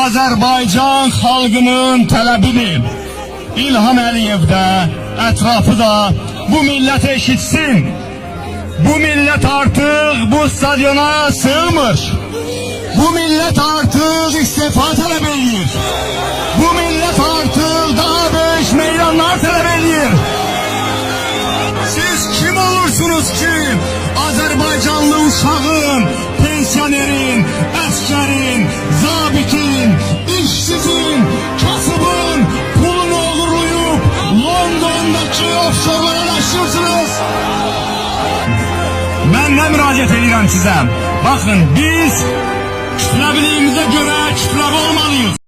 Azərbaycan xalqının tələbidir. İlham Əliyev də, ətrafı da bu millət eşitsin. Bu millət artıq bu stadiona sığmır. Bu millət artıq istifa tələb edir. Bu millət artıq daha böyük meydanlar tələb edir. Siz kim olursunuz ki, Azərbaycanlı uşağın, pensionerin, əskərin, zabitin, işsizin, kasıbın pulunu oğurlayıb Londondakı offshorlara daşırsınız. Mən nə müraciət edirəm sizə? Baxın, biz kütləviliyimizə görə kütləvi olmalıyıq.